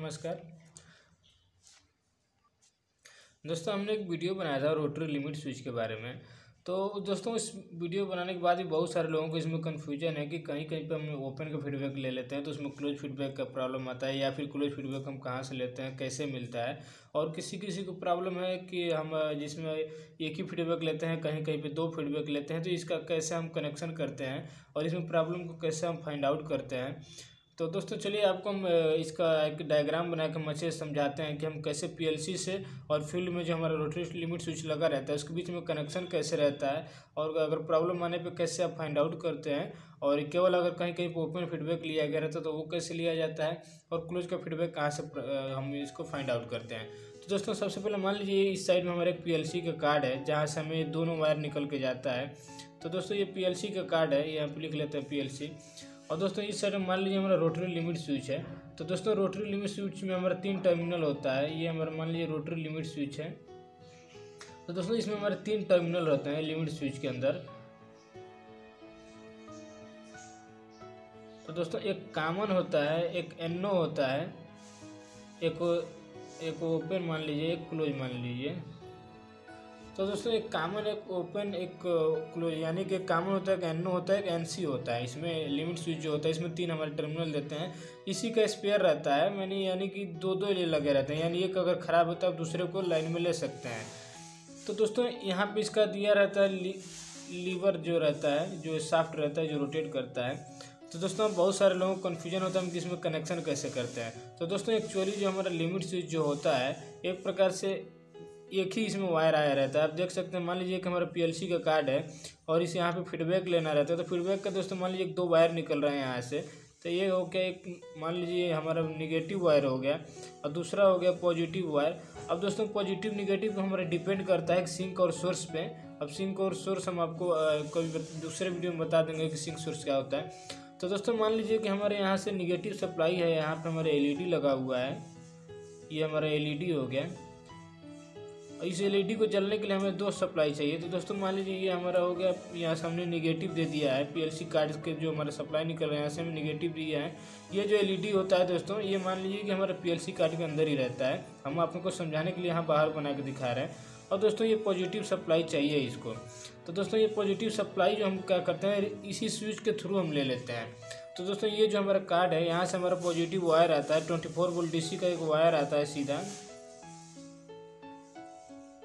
नमस्कार दोस्तों, हमने एक वीडियो बनाया था रोटरी लिमिट स्विच के बारे में। तो दोस्तों, इस वीडियो बनाने के बाद भी बहुत सारे लोगों को इसमें कन्फ्यूजन है कि कहीं कहीं पे हम ओपन का फीडबैक ले लेते हैं तो उसमें क्लोज फीडबैक का प्रॉब्लम आता है, या फिर क्लोज फीडबैक हम कहाँ से लेते हैं, कैसे मिलता है। और किसी किसी को प्रॉब्लम है कि हम जिसमें एक ही फीडबैक लेते हैं, कहीं कहीं पे दो फीडबैक लेते हैं, तो इसका कैसे हम कनेक्शन करते हैं और इसमें प्रॉब्लम को कैसे हम फाइंड आउट करते हैं। तो दोस्तों चलिए आपको हम इसका एक डायग्राम बना के अच्छे से समझाते हैं कि हम कैसे पीएलसी से और फील्ड में जो हमारा रोटरी लिमिट स्विच लगा रहता है उसके बीच में कनेक्शन कैसे रहता है, और अगर प्रॉब्लम आने पे कैसे आप फाइंड आउट करते हैं, और केवल अगर कहीं कहीं पर ओपन फीडबैक लिया गया रहता है तो वो कैसे लिया जाता है, और क्लोज का फीडबैक कहाँ से हम इसको फाइंड आउट करते हैं। तो दोस्तों सबसे पहले मान लीजिए इस साइड में हमारे एक पीएलसी का कार्ड है जहाँ से हमें दोनों वायर निकल के जाता है। तो दोस्तों ये पीएलसी का कार्ड है, यहाँ पे लिख लेते हैं पीएलसी। और दोस्तों इस साइड में मान लीजिए हमारा रोटरी लिमिट स्विच है। तो दोस्तों रोटरी लिमिट स्विच में हमारा 3 टर्मिनल होता है। ये हमारा मान लीजिए रोटरी लिमिट स्विच है। तो दोस्तों इसमें हमारे 3 टर्मिनल होते हैं लिमिट स्विच के अंदर। तो दोस्तों एक कॉमन होता है, एक एनो होता है, एक ओपन मान लीजिए, एक क्लोज मान लीजिए। तो दोस्तों एक कॉमन, एक ओपन, एक क्लोज, यानी कि एक कॉमन होता है, एक एनो होता है, एक एनसी होता है। इसमें लिमिट स्विच जो होता है इसमें 3 हमारे टर्मिनल देते हैं। इसी का स्पेयर रहता है, यानी कि दो लगे रहते हैं, यानी एक अगर ख़राब होता है आप दूसरे को लाइन में ले सकते हैं। तो दोस्तों यहाँ पे इसका दिया रहता है लीवर जो रहता है, जो साफ्ट रहता है, जो रोटेट करता है। तो दोस्तों बहुत सारे लोगों को कन्फ्यूजन होता है हम इसमें कनेक्शन कैसे करते हैं। तो दोस्तों एक्चुअली जो हमारा लिमिट स्विच जो होता है एक प्रकार से एक ही इसमें वायर आया रहता है। आप देख सकते हैं, मान लीजिए कि हमारा पीएलसी का कार्ड है और इसे यहाँ पे फीडबैक लेना रहता है। तो फीडबैक का दोस्तों मान लीजिए 2 वायर निकल रहे हैं यहाँ से। तो ये हो गया एक, मान लीजिए हमारा निगेटिव वायर हो गया और दूसरा हो गया पॉजिटिव वायर। अब दोस्तों पॉजिटिव निगेटिव हमारा डिपेंड करता है सिंक और सोर्स पे। अब सिंक और सोर्स हम आपको कोई दूसरे वीडियो में बता देंगे कि सिंक सोर्स क्या होता है। तो दोस्तों मान लीजिए कि हमारे यहाँ से निगेटिव सप्लाई है, यहाँ पर हमारे एलईडी लगा हुआ है। ये हमारा एलईडी हो गया। इस एलईडी को जलने के लिए हमें 2 सप्लाई चाहिए। तो दोस्तों मान लीजिए ये हमारा हो गया, यहाँ से हमने निगेटिव दे दिया है, पीएलसी कार्ड के जो हमारा सप्लाई निकल रहे हैं यहाँ से हमने निगेटिव दिया है। ये जो एलईडी होता है दोस्तों, ये मान लीजिए कि हमारा पीएलसी कार्ड के अंदर ही रहता है। हम आपको समझाने के लिए यहाँ बाहर बना के दिखा रहे हैं। और दोस्तों ये पॉजिटिव सप्लाई चाहिए इसको। तो दोस्तों ये पॉजिटिव सप्लाई जो हम क्या करते हैं, इसी स्विच के थ्रू हम ले लेते हैं। तो दोस्तों ये जो हमारा कार्ड है, यहाँ से हमारा पॉजिटिव वायर आता है, 24 वोल्ट डीसी का एक वायर आता है सीधा।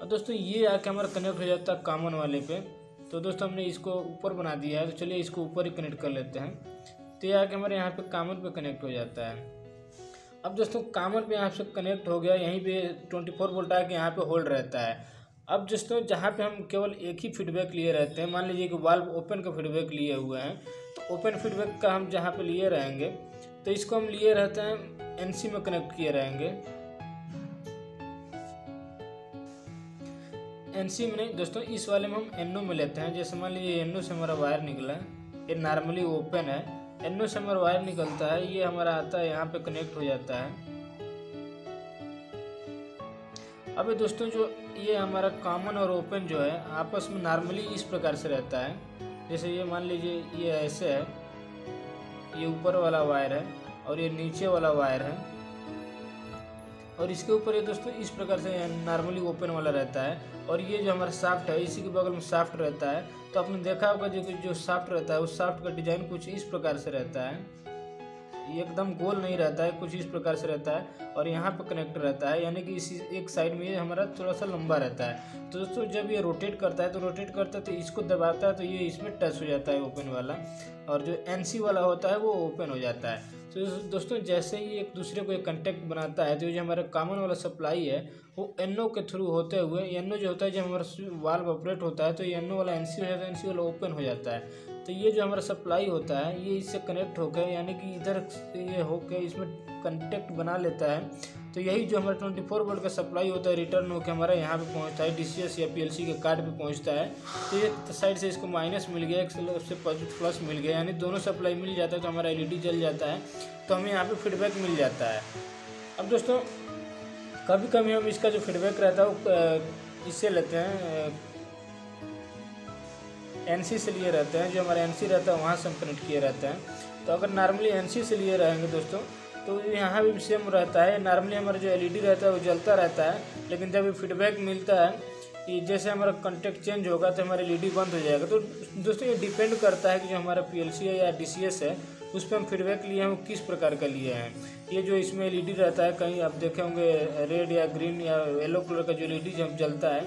और दोस्तों ये आके हमारा कनेक्ट हो जाता है कॉमन वाले पे। तो दोस्तों हमने इसको ऊपर बना दिया है, तो चलिए इसको ऊपर ही कनेक्ट कर लेते हैं। तो ये आके हमारे यहाँ पे कॉमन पे कनेक्ट हो जाता है। अब दोस्तों कॉमन पे यहाँ से कनेक्ट हो गया, यहीं पे 24 वोल्ट आके यहाँ पे होल्ड रहता है। अब दोस्तों जहाँ पे हम केवल एक ही फीडबैक लिए रहते हैं, मान लीजिए कि वाल्व ओपन का फीडबैक लिए हुए हैं, तो ओपन फीडबैक का हम जहाँ पे लिए रहेंगे तो इसको हम लिए रहते हैं एनसी में कनेक्ट किए रहेंगे। एनसी में नहीं दोस्तों, इस वाले में हम एनओ में लेते हैं। जैसे मान लीजिए एनओ से हमारा वायर निकला है, ये नॉर्मली ओपन है, एनओ से हमारा वायर निकलता है, ये हमारा आता है यहाँ पे कनेक्ट हो जाता है। अब दोस्तों जो ये हमारा कॉमन और ओपन जो है आपस में नॉर्मली इस प्रकार से रहता है। जैसे ये मान लीजिए ये ऐसे है, ये ऊपर वाला वायर है और ये नीचे वाला वायर है, और इसके ऊपर ये दोस्तों इस प्रकार से नॉर्मली ओपन वाला रहता है। और ये जो हमारा शाफ्ट है इसी के बगल में शाफ्ट रहता है। तो आपने देखा होगा जो शाफ्ट रहता है उस शाफ्ट का डिजाइन कुछ इस प्रकार से रहता है, ये एकदम गोल नहीं रहता है, कुछ इस प्रकार से रहता है और यहाँ पे कनेक्ट रहता है, यानी कि इसी एक साइड में ये हमारा थोड़ा सा लंबा रहता है। तो दोस्तों जब ये रोटेट करता है तो इसको दबाता है तो ये इसमें टच हो जाता है ओपन वाला, और जो एनसी वाला होता है वो ओपन हो जाता है। तो दोस्तों जैसे ही एक दूसरे को एक कंटेक्ट बनाता है तो जो हमारा कॉमन वाला सप्लाई है वो एनओ के थ्रू होते हुए, एनओ जो होता है जब हमारा वाल्व ऑपरेट होता है तो ये एनओ वाला एनसी हो जाता है, एनसी वाला ओपन हो जाता है। तो ये जो हमारा सप्लाई होता है ये इससे कनेक्ट होकर, यानी कि इधर ये होकर इसमें कंटेक्ट बना लेता है। तो यही जो हमारा 24 वोल्ट का सप्लाई होता है रिटर्न होकर हमारा यहाँ पे पहुँचता है, डीसीएस या पीएलसी के कार्ड पे पहुँचता है। तो एक साइड से इसको माइनस मिल गया, एक से प्लस मिल गया, यानी दोनों सप्लाई मिल जाता है तो हमारा एलईडी जल जाता है, तो हमें यहाँ पे फीडबैक मिल जाता है। अब दोस्तों कभी कभी हम इसका जो फीडबैक रहता है वो इससे लेते हैं, एनसी से लिए रहते हैं। जो हमारा एनसी रहता है वहाँ से हम कनेक्ट किए रहते हैं। तो अगर नॉर्मली एनसी से लिए रहेंगे दोस्तों तो यहाँ भी सेम रहता है। नॉर्मली हमारा जो एलईडी रहता है वो जलता रहता है, लेकिन जब ये फीडबैक मिलता है कि जैसे हमारा कंटेक्ट चेंज होगा तो हमारा एलईडी बंद हो जाएगा। तो दोस्तों ये डिपेंड करता है कि जो हमारा पीएलसी है या डीसीएस है उस पर हम फीडबैक लिए हैं वो किस प्रकार का लिए हैं। ये जो इसमें एलईडी रहता है, कहीं आप देखे होंगे रेड या ग्रीन या येलो कलर का जो एलईडी जब जलता है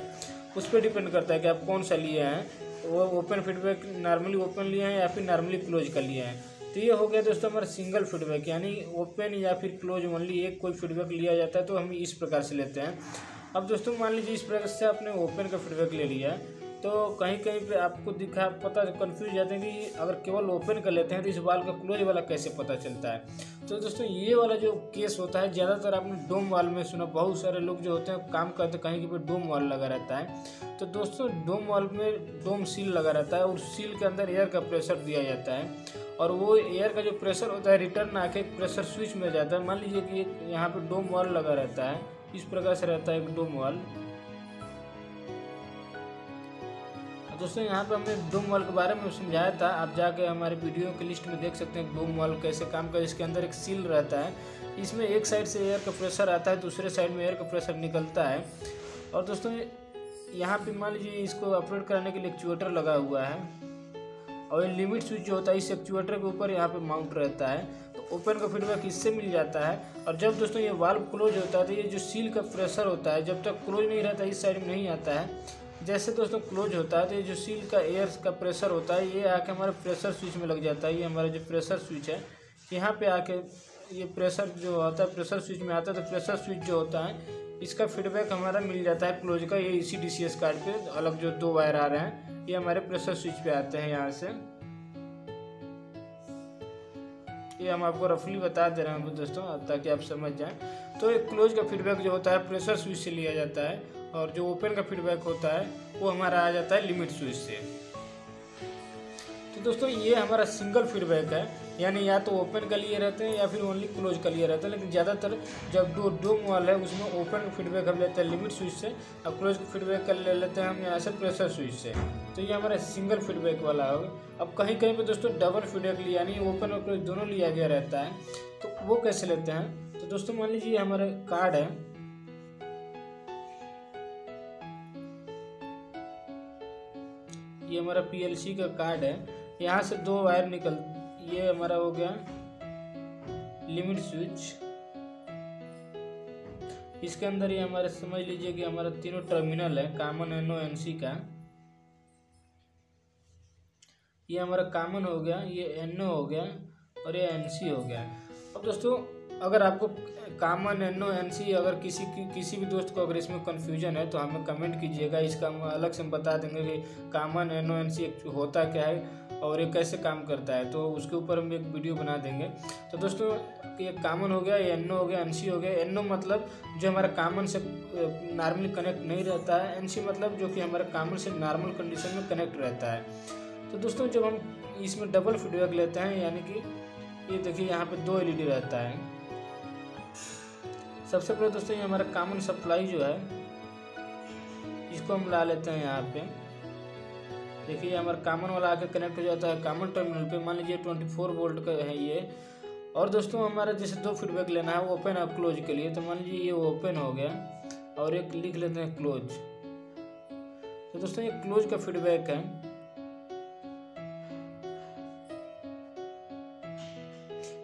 उस पर डिपेंड करता है कि आप कौन सा लिए हैं, वो ओपन फीडबैक नॉर्मली ओपन लिए हैं या फिर नॉर्मली क्लोज कर लिए हैं। तो ये हो गया दोस्तों हमारा सिंगल फीडबैक, यानी ओपन या फिर क्लोज ओनली एक कोई फीडबैक लिया जाता है तो हम इस प्रकार से लेते हैं। अब दोस्तों मान लीजिए इस प्रकार से आपने ओपन का फीडबैक ले लिया है, तो कहीं कहीं पे आपको दिखा पता कंफ्यूज जाते हैं कि अगर केवल ओपन कर लेते हैं तो इस वाल का क्लोज वाला कैसे पता चलता है। तो दोस्तों ये वाला जो केस होता है ज़्यादातर आपने डोम वाल में सुना, बहुत सारे लोग जो होते हैं काम करते कहीं के पे डोम वाल लगा रहता है। तो दोस्तों डोम वाल में डोम सील लगा रहता है और सील के अंदर एयर का प्रेशर दिया जाता है और वो एयर का जो प्रेशर होता है रिटर्न आके प्रेशर स्विच में जाता है। मान लीजिए कि यहाँ पे डोम वाल लगा रहता है, इस प्रकार से रहता है एक डोम वाल। दोस्तों यहाँ पे हमने डोम वाल के बारे में समझाया था, आप जाके हमारे वीडियो की लिस्ट में देख सकते हैं डोम वाल कैसे काम कर। इसके अंदर एक सील रहता है, इसमें एक साइड से एयर का प्रेशर आता है, दूसरे साइड में एयर का प्रेशर निकलता है। और दोस्तों यहाँ पे मान लीजिए इसको ऑपरेट कराने के लिए एक्चुएटर लगा हुआ है और ये लिमिट स्विच जो होता है इस एक्चुएटर के ऊपर यहाँ पे माउंट रहता है। तो ओपन का फीडबैक इससे मिल जाता है। और जब दोस्तों ये वाल्व क्लोज होता है तो ये जो सील का प्रेशर होता है जब तक क्लोज नहीं रहता इस साइड में नहीं आता है। जैसे दोस्तों क्लोज होता है तो ये जो सील का एयर का प्रेशर होता है ये आके हमारे प्रेशर स्विच में लग जाता है। ये हमारा जो प्रेशर स्विच है यहाँ पे आके ये प्रेशर जो होता है प्रेशर स्विच में आता है। तो प्रेशर स्विच जो होता है इसका फीडबैक हमारा मिल जाता है क्लोज का। ये इसी डीसीएस कार्ड पे अलग जो दो वायर आ रहे हैं ये हमारे प्रेशर स्विच पे आते हैं यहाँ से। ये हम आपको रफली बता दे रहे हैं दोस्तों ताकि आप समझ जाएं। तो एक क्लोज का फीडबैक जो होता है प्रेशर स्विच से लिया जाता है और जो ओपन का फीडबैक होता है वो हमारा आ जाता है लिमिट स्विच से। तो दोस्तों ये हमारा सिंगल फीडबैक है, यानी या तो ओपन का लिए रहते हैं या फिर ओनली क्लोज का लिए रहते हैं। लेकिन ज़्यादातर जब डोम वाल है उसमें ओपन फीडबैक हम लेते हैं लिमिट स्विच से और क्लोज फीडबैक कर ले लेते हैं हम यहाँ से प्रेशर स्विच से। तो ये हमारा सिंगल फीडबैक वाला होगा। अब कहीं कहीं पे दोस्तों डबल फीडबैक लिया यानी ओपन और क्लोज दोनों लिया गया रहता है, तो वो कैसे लेते हैं। तो दोस्तों मान लीजिए हमारा कार्ड है, ये हमारा पीएलसी का कार्ड है, यहाँ से दो वायर निकल, ये हमारा हो गया लिमिट स्विच। इसके अंदर ये हमारे समझ लीजिए कि हमारा तीनों टर्मिनल है कॉमन एनओ एनसी का। ये हमारा कॉमन हो गया, ये एनओ हो गया और ये एनसी हो गया। अब दोस्तों अगर आपको कॉमन एनओ एनसी अगर किसी भी दोस्त को अगर इसमें कन्फ्यूजन है तो हमें कमेंट कीजिएगा, इसका हम अलग से बता देंगे कि कॉमन एनओ एनसी होता क्या है और ये कैसे काम करता है, तो उसके ऊपर हम एक वीडियो बना देंगे। तो दोस्तों ये कॉमन हो गया, ये एनओ हो गया, एनसी हो गया। एनओ मतलब जो हमारा कॉमन से नॉर्मली कनेक्ट नहीं रहता है, एनसी मतलब जो कि हमारा कॉमन से नॉर्मल कंडीशन में कनेक्ट रहता है। तो दोस्तों जब हम इसमें डबल फीडबैक लेते हैं यानी कि ये देखिए यहाँ पे दो एलईडी रहता है। सबसे पहले दोस्तों ये हमारा कॉमन सप्लाई जो है इसको हम ला लेते हैं यहाँ पे। देखिए हमारा कॉमन वाला आके कनेक्ट हो जाता है कॉमन टर्मिनल पे, मान लीजिए 24 वोल्ट का है ये। और दोस्तों हमारा जैसे दो फीडबैक लेना है ओपन और क्लोज के लिए, तो मान लीजिए ये ओपन हो गया और एक लिख लेते हैं क्लोज। तो दोस्तों ये क्लोज का फीडबैक है।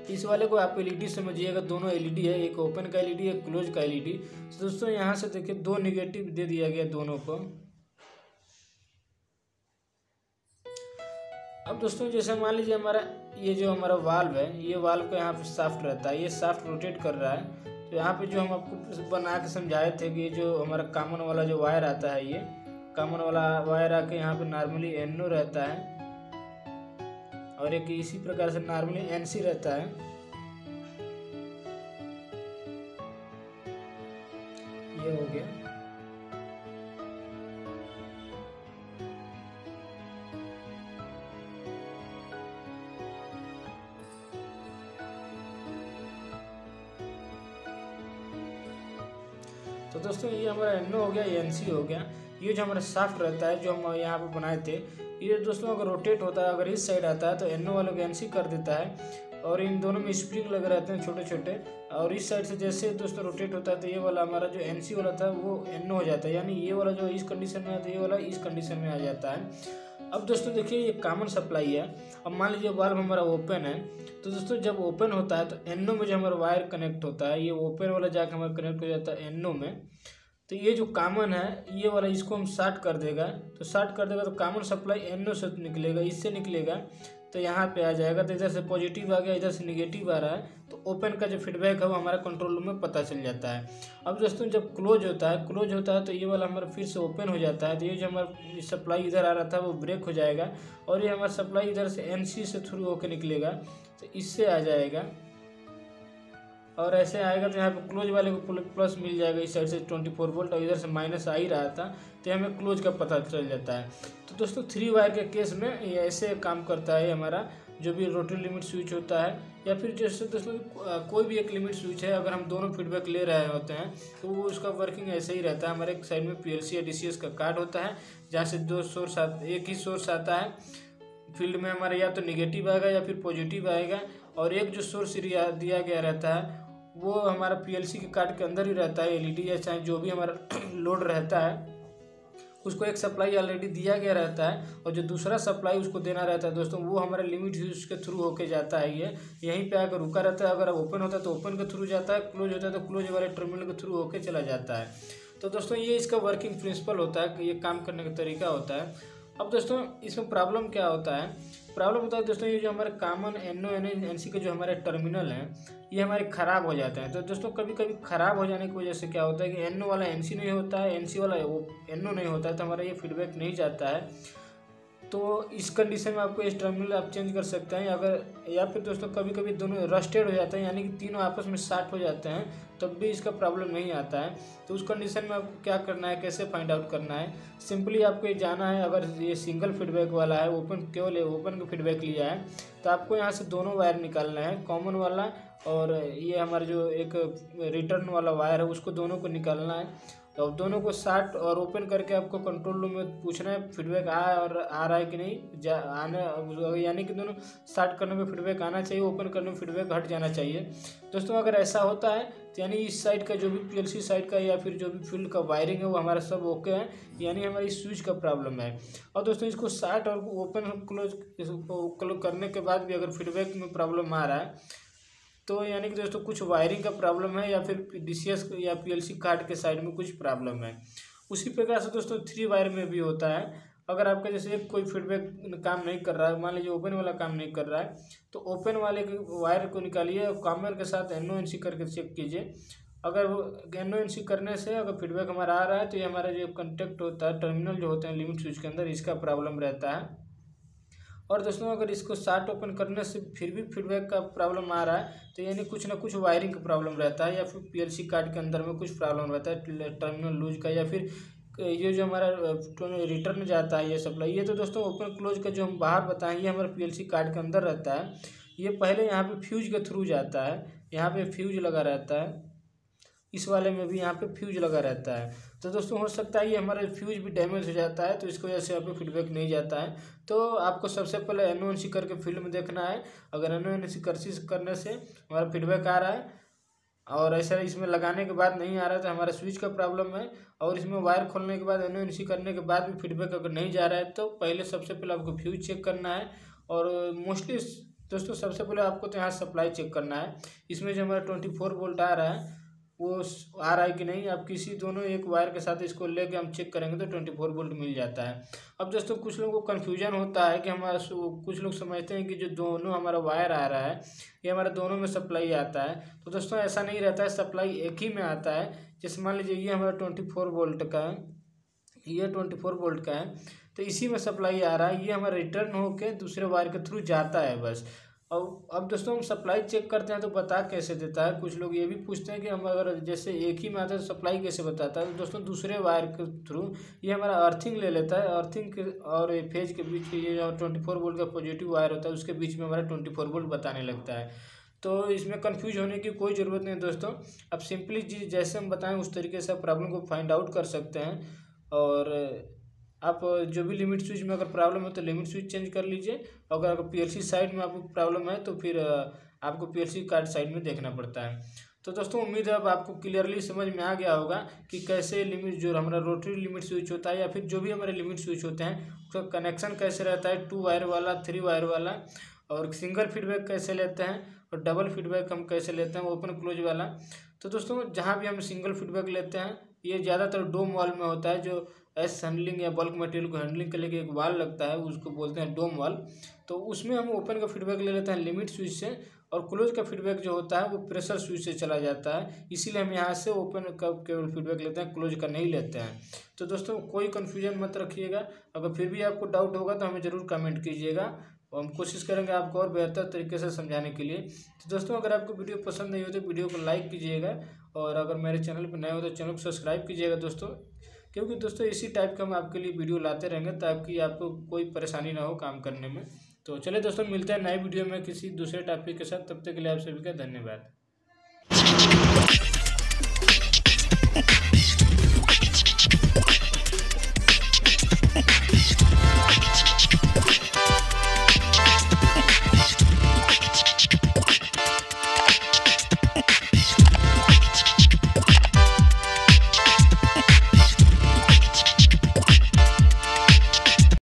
इस वाले को आप एलईडी समझिएगा, दोनों एलईडी है, एक ओपन का एलईडी एक क्लोज का एलईडी। तो दोस्तों यहाँ से देखिए दो निगेटिव दे दिया गया दोनों को। अब दोस्तों जैसे मान लीजिए हमारा ये जो हमारा वाल्व है ये वाल्व का यहाँ पे शाफ्ट रहता है, ये शाफ्ट रोटेट कर रहा है। तो यहाँ पे जो हम आपको बना के समझाए थे कि जो हमारा कॉमन वाला जो वायर आता है ये कॉमन वाला वायर आके यहाँ पे नॉर्मली एनओ रहता है और एक इसी प्रकार से नॉर्मली एनसी रहता है। ये हो गया। तो दोस्तों ये हमारा एनओ हो गया, ये एनसी हो गया। ये जो हमारा शाफ्ट रहता है जो हम यहाँ पे बनाए थे, ये दोस्तों अगर रोटेट होता है अगर इस साइड आता है तो एनओ वाले को एनसी कर देता है और इन दोनों में स्प्रिंग लगे रहते हैं छोटे छोटे, और इस साइड से जैसे दोस्तों रोटेट होता है तो ये वाला हमारा जो NC वाला था वो NO हो जाता है, यानी ये वाला जो इस कंडीशन में आता है ये वाला इस कंडीशन में आ जाता है। अब दोस्तों देखिए ये कॉमन सप्लाई है। अब मान लीजिए वाल्व हमारा ओपन है, तो दोस्तों जब ओपन होता है तो NO में जो हमारा वायर कनेक्ट होता है, ये ओपन वाला जाकर हमारा कनेक्ट हो जाता है NO में। तो ये जो कॉमन है ये वाला इसको हम शॉर्ट कर देगा, तो शॉर्ट कर देगा तो कॉमन सप्लाई NO से निकलेगा, इससे निकलेगा तो यहाँ पे आ जाएगा। तो इधर से पॉजिटिव आ गया, इधर से निगेटिव आ रहा है, तो ओपन का जो फीडबैक है वो हमारा कंट्रोल रूम में पता चल जाता है। अब दोस्तों जब क्लोज होता है तो ये वाला हमारा फिर से ओपन हो जाता है, तो ये जो हमारा सप्लाई इधर आ रहा था वो ब्रेक हो जाएगा, और ये हमारा सप्लाई इधर से NC से थ्रू होकर निकलेगा, तो इससे आ जाएगा और ऐसे आएगा। तो यहाँ पे क्लोज वाले को प्लस मिल जाएगा इस साइड से 24 वोल्ट, और इधर से माइनस आ ही रहा था, तो हमें क्लोज का पता चल जाता है। तो दोस्तों 3 वायर के केस में ये ऐसे काम करता है हमारा जो भी रोटरी लिमिट स्विच होता है, या फिर जैसे दोस्तों कोई भी एक लिमिट स्विच है, अगर हम दोनों फीडबैक ले रहे होते हैं तो वो उसका वर्किंग ऐसे ही रहता है। हमारे एक साइड में PLC या DCS का कार्ड होता है, जहाँ से एक ही सोर्स आता है फील्ड में हमारा, या तो निगेटिव आएगा या फिर पॉजिटिव आएगा, और एक जो सोर्स दिया गया रहता है वो हमारा PLC के कार्ड के अंदर ही रहता है, LED या चाहे जो भी हमारा लोड रहता है उसको एक सप्लाई ऑलरेडी दिया गया रहता है, और जो दूसरा सप्लाई उसको देना रहता है दोस्तों वो हमारा लिमिट स्विच के थ्रू होके जाता है। ये यहीं पे आकर रुका रहता है, अगर ओपन होता है तो ओपन के थ्रू जाता है, क्लोज होता है तो क्लोज वाले टर्मिनल के थ्रू होके चला जाता है। तो दोस्तों ये इसका वर्किंग प्रिंसिपल होता है, ये काम करने का तरीका होता है। अब दोस्तों इसमें प्रॉब्लम क्या होता है, प्रॉब्लम होता है दोस्तों ये जो हमारे कॉमन NO NC के जो हमारे टर्मिनल हैं ये हमारे ख़राब हो जाते हैं। तो दोस्तों कभी कभी ख़राब हो जाने की वजह से क्या होता है कि NO वाला NC नहीं होता है, NC वाला NO नहीं होता है, तो हमारा ये फीडबैक नहीं जाता है। तो इस कंडीशन में आपको इस टर्मिनल आप चेंज कर सकते हैं, अगर या फिर दोस्तों कभी कभी दोनों रस्टेड हो जाते हैं, यानी कि तीनों आपस में शॉर्ट हो जाते हैं, तब भी इसका प्रॉब्लम नहीं आता है। तो उस कंडीशन में आपको क्या करना है, कैसे फाइंड आउट करना है, सिंपली आपको ये जाना है। अगर ये सिंगल फीडबैक वाला है, केवल ओपन का फीडबैक लिया है, तो आपको यहाँ से दोनों वायर निकालना है, कॉमन वाला और ये हमारा जो एक रिटर्न वाला वायर है उसको दोनों को निकालना है। तो अब दोनों को शॉर्ट और ओपन करके आपको कंट्रोल रूम में पूछना है फीडबैक आ रहा है कि नहीं, यानी कि दोनों शॉर्ट करने में फीडबैक आना चाहिए, ओपन करने में फीडबैक हट जाना चाहिए। दोस्तों अगर ऐसा होता है तो यानी इस साइड का जो भी PLC साइड का या फिर जो भी फील्ड का वायरिंग है वो हमारा सब ओके है, यानी हमारी स्विच का प्रॉब्लम है। और दोस्तों इसको शॉर्ट और ओपन क्लोज करने के बाद भी अगर फीडबैक में प्रॉब्लम आ रहा है तो यानी कि दोस्तों कुछ वायरिंग का प्रॉब्लम है, या फिर DCS या PLC कार्ड के साइड में कुछ प्रॉब्लम है। उसी प्रकार से दोस्तों 3 वायर में भी होता है। अगर आपका जैसे कोई फीडबैक काम नहीं कर रहा है, मान लीजिए ओपन वाला काम नहीं कर रहा है, तो ओपन वाले के वायर को निकालिए और कॉमन के साथ NO NC करके चेक कीजिए। अगर वो NO NC करने से अगर फीडबैक हमारा आ रहा है तो ये हमारा जो कंटेक्ट होता है, टर्मिनल जो होते हैं लिमिट स्विच के अंदर, इसका प्रॉब्लम रहता है। और दोस्तों अगर इसको शॉर्ट ओपन करने से फिर भी फीडबैक का प्रॉब्लम आ रहा है तो यानी कुछ ना कुछ वायरिंग का प्रॉब्लम रहता है, या फिर PLC कार्ड के अंदर में कुछ प्रॉब्लम रहता है टर्मिनल लूज का, या फिर ये जो हमारा रिटर्न जाता है ये सप्लाई। ये तो दोस्तों ओपन क्लोज का जो हम बाहर बताएं ये हमारे PLC कार्ड के अंदर रहता है। ये पहले यहाँ पे फ्यूज के थ्रू जाता है, यहाँ पे फ्यूज लगा रहता है, इस वाले में भी यहाँ पे फ्यूज लगा रहता है। तो दोस्तों हो सकता है ये हमारा फ्यूज भी डैमेज हो जाता है, तो इसकी वजह से यहाँ पे फीडबैक नहीं जाता है। तो आपको सबसे पहले NO NC करके फील्ड में देखना है, अगर NO NC करने से हमारा फीडबैक आ रहा है और ऐसा इसमें लगाने के बाद नहीं आ रहा है तो हमारा स्विच का प्रॉब्लम है, और इसमें वायर खोलने के बाद NO NC करने के बाद भी फीडबैक अगर नहीं जा रहा है तो पहले सबसे पहले आपको फ्यूज चेक करना है। और मोस्टली दोस्तों सबसे पहले आपको तो यहाँ सप्लाई चेक करना है, इसमें जो हमारा 24 वोल्ट आ रहा है वो आ रहा है कि नहीं। आप किसी दोनों एक वायर के साथ इसको लेके हम चेक करेंगे तो 24 वोल्ट मिल जाता है। अब दोस्तों कुछ लोगों को कन्फ्यूजन होता है कि हमारा कुछ लोग समझते हैं कि जो दोनों हमारा वायर आ रहा है ये हमारा दोनों में सप्लाई आता है। तो दोस्तों ऐसा नहीं रहता है, सप्लाई एक ही में आता है। जैसे मान लीजिए ये हमारा 24 वोल्ट का है, ये 24 वोल्ट का है, तो इसी में सप्लाई आ रहा है, ये हमारा रिटर्न होके दूसरे वायर के थ्रू जाता है बस। और अब दोस्तों हम सप्लाई चेक करते हैं तो बता कैसे देता है, कुछ लोग ये भी पूछते हैं कि हम अगर जैसे एक ही में आता है तो सप्लाई कैसे बताता है। तो दोस्तों दूसरे वायर के थ्रू ये हमारा अर्थिंग ले लेता है, अर्थिंग के और फेज के बीच ये जो 24 वोल्ट का पॉजिटिव वायर होता है उसके बीच में हमारा 24 वोल्ट बताने लगता है। तो इसमें कंफ्यूज होने की कोई ज़रूरत नहीं दोस्तों, अब सिंपली जैसे हम बताएं उस तरीके से आप प्रॉब्लम को फाइंड आउट कर सकते हैं। और आप जो भी लिमिट स्विच में अगर प्रॉब्लम है तो लिमिट स्विच चेंज कर लीजिए, अगर PLC साइड में आपको प्रॉब्लम है तो फिर आपको पीएलसी कार्ड साइड में देखना पड़ता है। तो दोस्तों उम्मीद है अब आपको क्लियरली समझ में आ गया होगा कि कैसे लिमिट जो हमारा रोटरी लिमिट स्विच होता है या फिर जो भी हमारे लिमिट स्विच होते हैं उसका कनेक्शन कैसे रहता है, 2 वायर वाला, 3 वायर वाला, और सिंगल फीडबैक कैसे लेते हैं और डबल फीडबैक हम कैसे लेते हैं ओपन क्लोज वाला। तो दोस्तों जहाँ भी हम सिंगल फीडबैक लेते हैं ये ज़्यादातर डोम वॉल में होता है, जो एस हैंडलिंग या बल्क मटेरियल को हैंडलिंग के लिए एक वाल लगता है उसको बोलते हैं डोम वाल। तो उसमें हम ओपन का फीडबैक ले लेते हैं लिमिट स्विच से, और क्लोज का फीडबैक जो होता है वो प्रेशर स्विच से चला जाता है, इसीलिए हम यहाँ से ओपन का केवल फीडबैक लेते हैं, क्लोज का नहीं लेते हैं। तो दोस्तों कोई कन्फ्यूजन मत रखिएगा, अगर फिर भी आपको डाउट होगा तो हमें ज़रूर कमेंट कीजिएगा और हम कोशिश करेंगे आपको और बेहतर तरीके से समझाने के लिए। तो दोस्तों अगर आपको वीडियो पसंद नहीं हो तो वीडियो को लाइक कीजिएगा, और अगर मेरे चैनल पर नए हो तो चैनल को सब्सक्राइब कीजिएगा दोस्तों, क्योंकि दोस्तों इसी टाइप का हम आपके लिए वीडियो लाते रहेंगे ताकि आपको कोई परेशानी ना हो काम करने में। तो चलिए दोस्तों मिलते हैं नए वीडियो में किसी दूसरे टॉपिक के साथ, तब तक के लिए आप सभी का धन्यवाद।